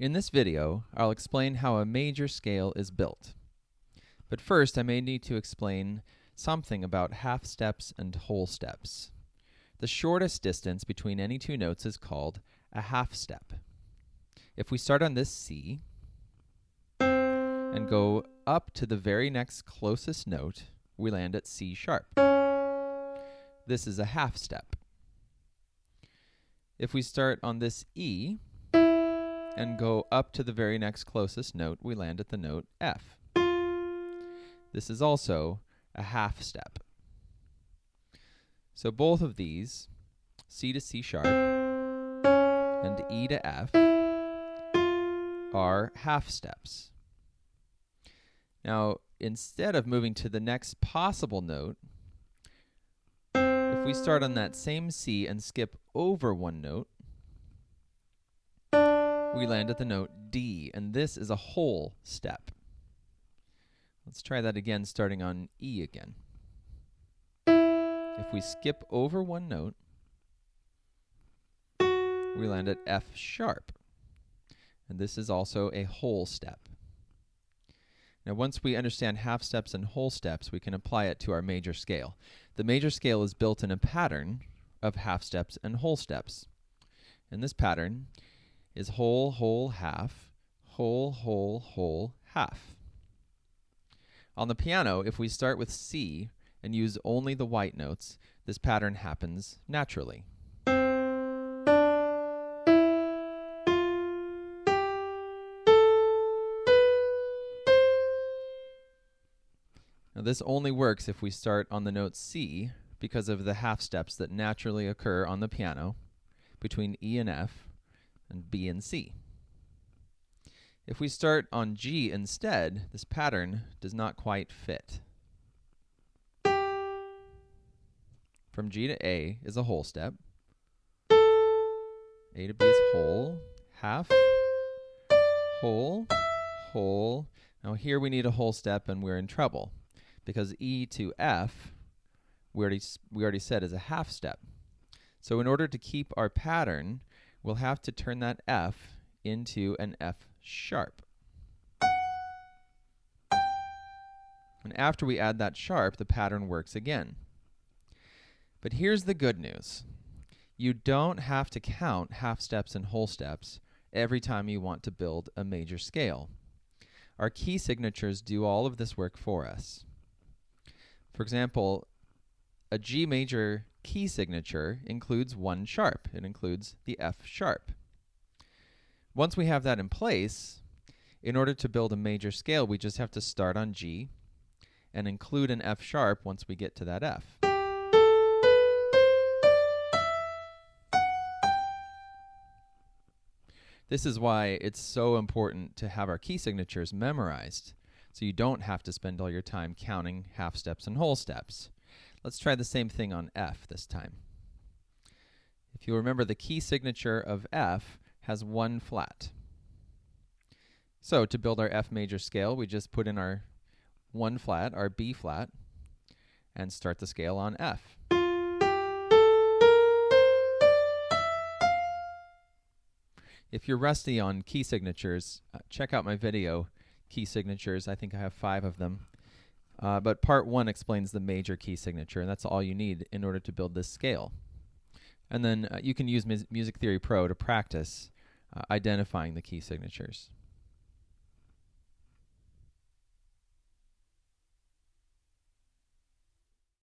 In this video, I'll explain how a major scale is built. But first, I may need to explain something about half steps and whole steps. The shortest distance between any two notes is called a half step. If we start on this C and go up to the very next closest note, we land at C sharp. This is a half step. If we start on this E and go up to the very next closest note, we land at the note F. This is also a half step. So both of these, C to C sharp and E to F, are half steps. Now, instead of moving to the next possible note, if we start on that same C and skip over one note, we land at the note D, and this is a whole step. Let's try that again, starting on E again. If we skip over one note, we land at F sharp, and this is also a whole step. Now, once we understand half steps and whole steps, we can apply it to our major scale. The major scale is built in a pattern of half steps and whole steps. And this pattern is whole, whole, half, whole, whole, whole, half. On the piano, if we start with C and use only the white notes, this pattern happens naturally. Now, this only works if we start on the note C because of the half steps that naturally occur on the piano between E and F and B and C. If we start on G instead, this pattern does not quite fit. From G to A is a whole step. A to B is whole, half, whole, whole. Now here we need a whole step and we're in trouble, because E to F, we already said, is a half step. So in order to keep our pattern, we'll have to turn that F into an F sharp. And after we add that sharp, the pattern works again. But here's the good news. You don't have to count half steps and whole steps every time you want to build a major scale. Our key signatures do all of this work for us. For example, a G major key signature includes one sharp. It includes the F sharp. Once we have that in place, in order to build a major scale, we just have to start on G and include an F sharp once we get to that F. This is why it's so important to have our key signatures memorized, so you don't have to spend all your time counting half steps and whole steps. Let's try the same thing on F this time. If you remember, the key signature of F has one flat. So to build our F major scale, we just put in our one flat, our B flat, and start the scale on F. If you're rusty on key signatures, check out my video, Key Signatures. I think I have 5 of them. But part 1 explains the major key signature, and that's all you need in order to build this scale. And then you can use Music Theory Pro to practice identifying the key signatures.